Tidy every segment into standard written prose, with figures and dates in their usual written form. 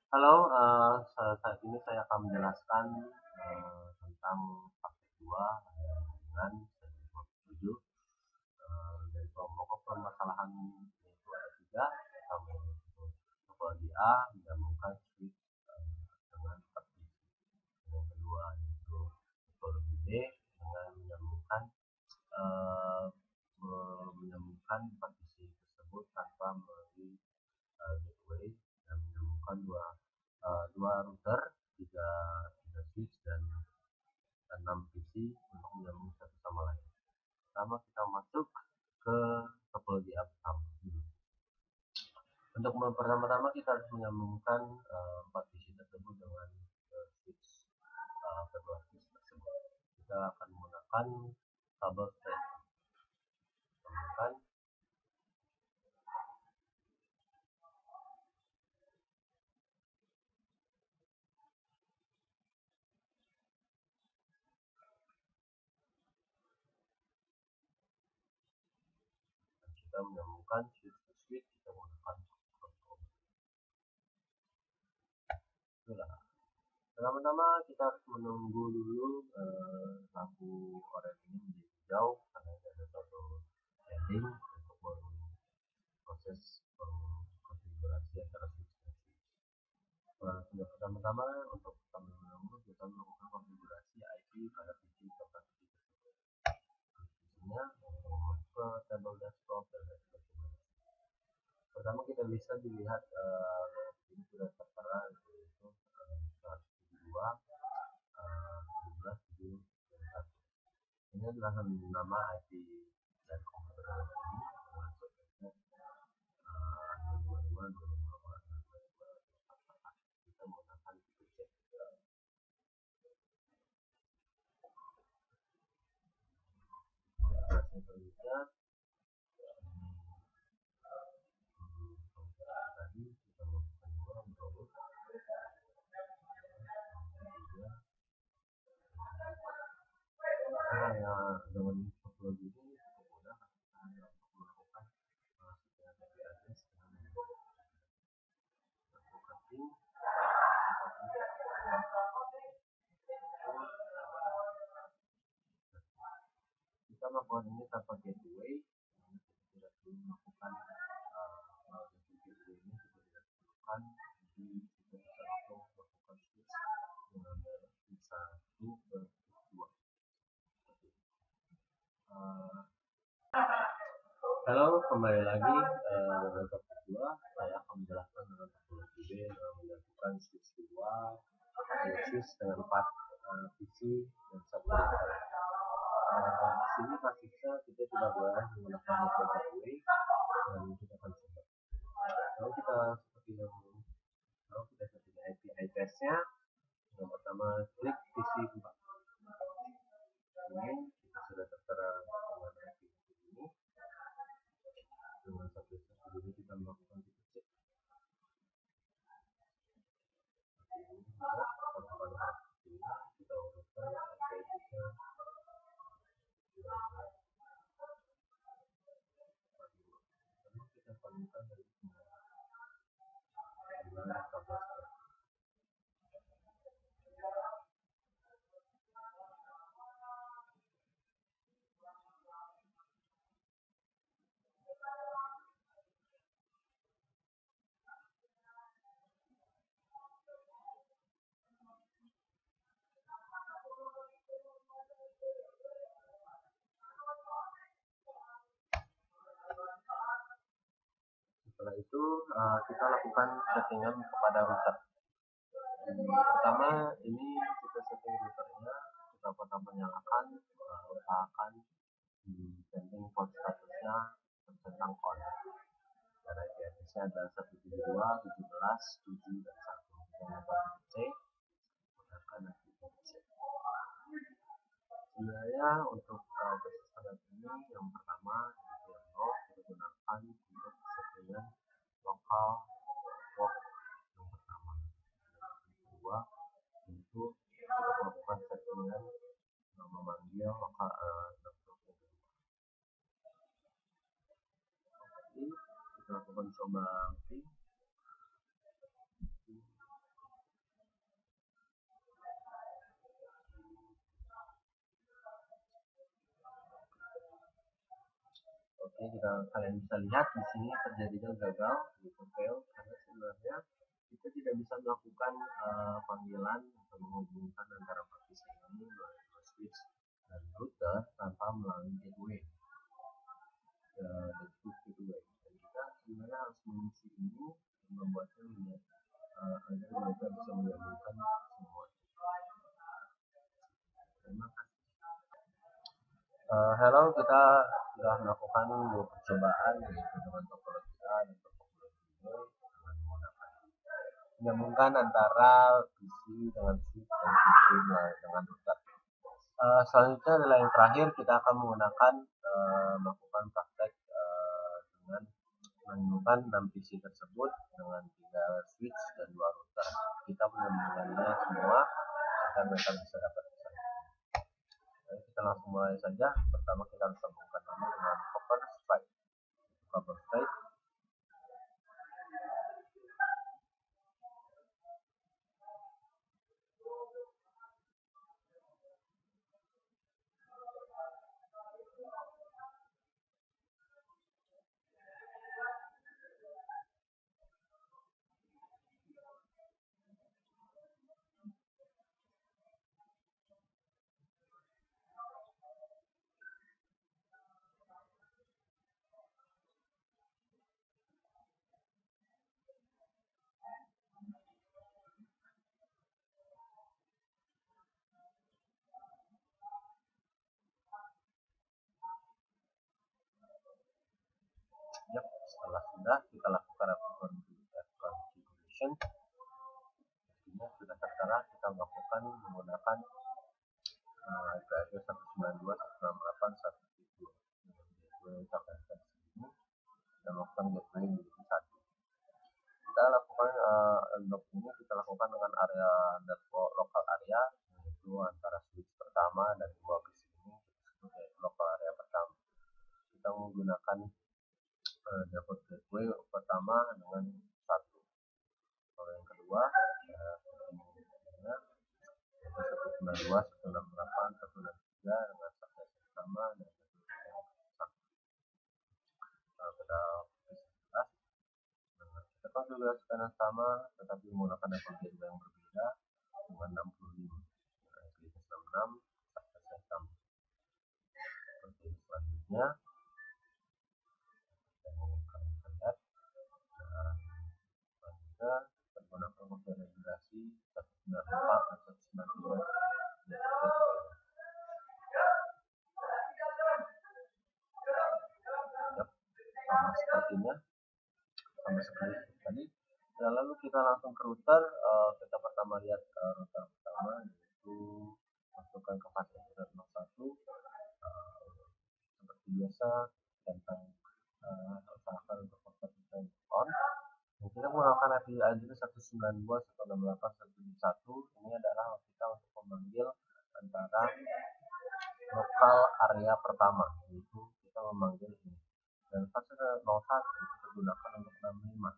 Halo, saat ini saya akan menjelaskan tentang praktik 2 dengan 127 dari pokok permasalahan yaitu ada tiga. Pertama yaitu topologi A menyambungkan switch dengan partisi. Yang kedua yaitu topologi B dengan eh, menyambungkan partisi tersebut tanpa melalui gateway dan menyambungkan dua router, tiga tiga switch dan 6 PC untuk menyambung satu sama lain. Pertama kita masuk ke topologi A pertama. Untuk pertama-tama kita harus menyambungkan 4 PC tersebut dengan switch kedua switch tersebut. Kita akan menggunakan kabel straight. Sambungkan. Kita menyambungkan switch to switch, kita menggunakan kontrol. Itulah. Pertama-tama kita harus menunggu dulu lampu oranye ini menjadi hijau karena ada satu setting untuk proses konfigurasi antara switch dan switch. Sudah pertama-tama untuk sambil menunggu kita melakukan konfigurasi IP pada PC tempat PC tersebut. Isinya masuk ke tabel desktop dan lain sebagainya. Pertama kita bisa dilihat ini sudah tertera yaitu 172 1771. Ini adalah nama IP dan komputer ini dengan subnetnya 255.255.255. Kita menggunakan tipe C. Selanjutnya tadi kita melakukan dua berurut ya, dengan topologi ini cukup mudah hanya untuk melakukan setiap IP address dengan melakukan ping kita melakukan ini tanpa gateway. Kita tidak perlu melakukan gateway ini kita tidak perlukan, jadi kita bisa langsung melakukan switch dengan switch 1 ke switch 2. Halo, kembali lagi dengan topik 2. Saya akan menjelaskan dengan topologi B dengan menyatukan switch 2 switch dengan 4 PC dan satu router. Di sini kasusnya kita tidak boleh menggunakan metode gateway dan kita akan coba. Kalau kita seperti yang kalau kita setting IP address-nya, yang pertama klik PC 4. Ini kita sudah tertera dengan IP ini. Dengan satu ini kita melakukan tipe C. Seperti ini juga, pada ini kita urutkan IP address-nya. Lalu kita sambungkan dari semua dengan kabel. Setelah itu kita lakukan settingan kepada router. Pertama ini kita setting routernya, kita pertama nyalakan, usahakan di setting port statusnya tercentang on. Karena IP address-nya ada 172, 17, 7 dan 1. Kita melakukan C, gunakan aktifkan C. Sebenarnya untuk basis standar ini yang pertama itu kita gunakan untuk settingan lokal work yang pertama. Yang kedua itu kita melakukan settingan memanggil lokal laptop yang kedua. Jadi kita lakukan coba ping. Jadi jika kalian bisa lihat di sini terjadinya gagal gitu fail karena sebenarnya kita tidak bisa melakukan panggilan atau menghubungkan antara partisi ini melalui switch dan router tanpa melalui gateway dan switch gateway. Dan kita sebenarnya harus mengisi ini dan membuatnya agar mereka bisa menyambungkan semua. Terima kasih. Hello, kita sudah melakukan dua percobaan yaitu dengan topologi A dan topologi B dengan menggunakan menyambungkan antara PC dengan switch dan PC dengan router. Selanjutnya adalah yang terakhir kita akan menggunakan melakukan praktek dengan menemukan 6 PC tersebut dengan 3 switch dan 2 router. Kita menyambungkannya semua agar mereka bisa dapat kesana. Jadi kita langsung mulai saja. Pertama kita harus sambungkan dulu dengan copper stripe. Copper stripe. Yep, setelah sudah kita lakukan configuration, artinya sudah tertera kita melakukan menggunakan IP address 192.168.1.2 gateway sampai sini kita melakukan gateway menjadi satu. Kita lakukan log ini kita lakukan dengan area network lokal area yaitu antara switch pertama dan dua PC ini disebut yaitu lokal area pertama. Kita menggunakan default gateway pertama dengan satu. Kalau yang kedua yaitu 192.168.1.3 dengan subnet pertama dan pada kita konfigurasikan yang sama tetapi menggunakan level gateway yang berbeda dengan 65 Eclipse 66 subnet sama. Seperti selanjutnya lihat dan selanjutnya menggunakan konfigurasi 194 dan 193 sama sepertinya sama seperti tadi. Dan lalu kita langsung ke router. Kita pertama lihat router pertama yaitu masukkan ke fasilitas 01 seperti biasa tentang usahakan untuk fasilitas on. Dan kita menggunakan IP address 192.168.1.1. Ini adalah kita untuk memanggil antara lokal area pertama, yaitu kita memanggil ini. Dan fasilitas 01 kita gunakan untuk 65.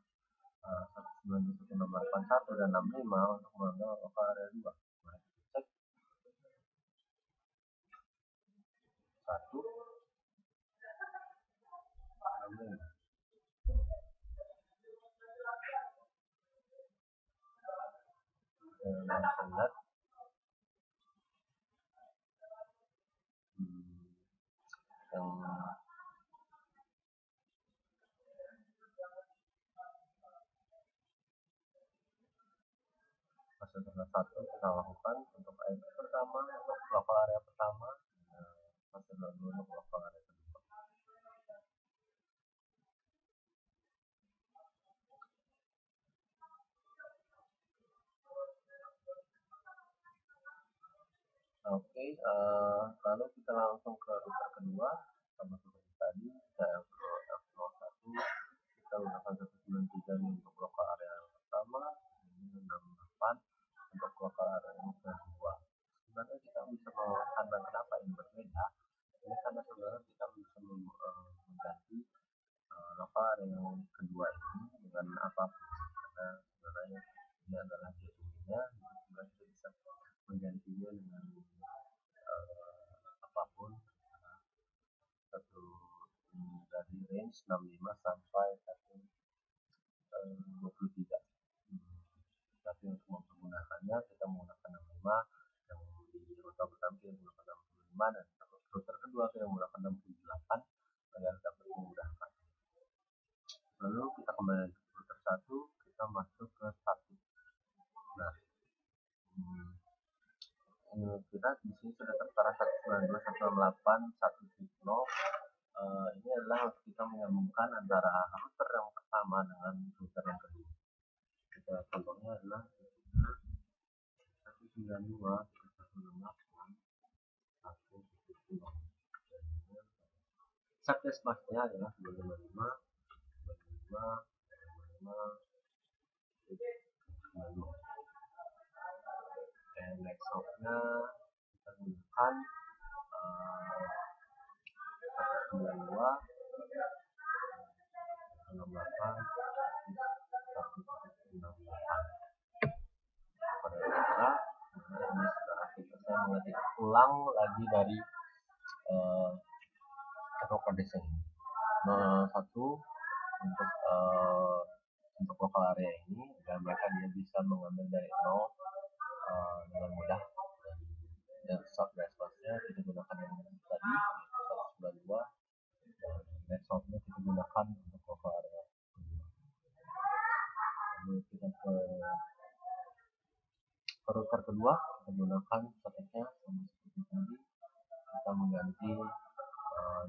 192.168.1 dan 65 untuk memanggil lokal area 2. Mari kita cek. 1 65. Dan bisa lihat yang fasilitas 1 kita lakukan untuk IP pertama untuk lokal area pertama, fasilitas 2 untuk lokal area kedua. Oke, lalu kita langsung ke router kedua sama seperti tadi. Kita F01 kita gunakan 193 ini untuk lokal area yang pertama, ini 68 untuk lokal area yang kedua. Sebenarnya kita bisa karena kenapa ini berbeda? Ini karena sebenarnya kita bisa mengganti lokal area yang kedua ini dengan apapun, karena sebenarnya ini adalah gateway-nya, jadi kita bisa menggantinya dengan apapun satu dari 165 sampai 123. Tapi untuk menggunakannya kita menggunakan 65, yang di router pertama kita menggunakan 65, dan router kedua kita menggunakan 68 agar dapat memudahkan. Lalu kita kembali ke router 1, kita masuk ke 1. Nah, kita di sini sudah tertera 192.168.1.0. Ini adalah untuk kita menyambungkan antara router yang pertama dengan router yang kedua. Kita contohnya adalah 192.168.1.0. Subnet masknya adalah 255 dan networknya kita gunakan 192 168 pada daerah. Ini sudah aktif. Saya mengetik ulang lagi dari network address ini. 01 untuk local area ini, agar mereka dia bisa mengambil dari 0 dengan mudah. Dan subnet masknya kita gunakan yang tadi 192, dan networknya kita gunakan untuk local area. Lalu kita ke router kedua, kita gunakan soketnya sama seperti tadi. Kita mengganti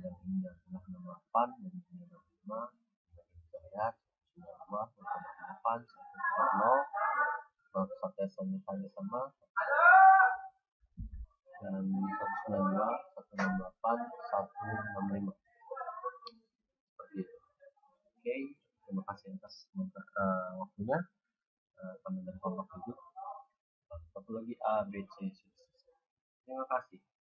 yang ini adalah 68 dan ini adalah 5. Kita lihat 92.8 1.0, soket sanitanya sama, dan 192 168 165 seperti itu. Oke, terima kasih atas waktunya. Kami dari kelompok 7. Satu lagi A, B, C, C. Terima kasih.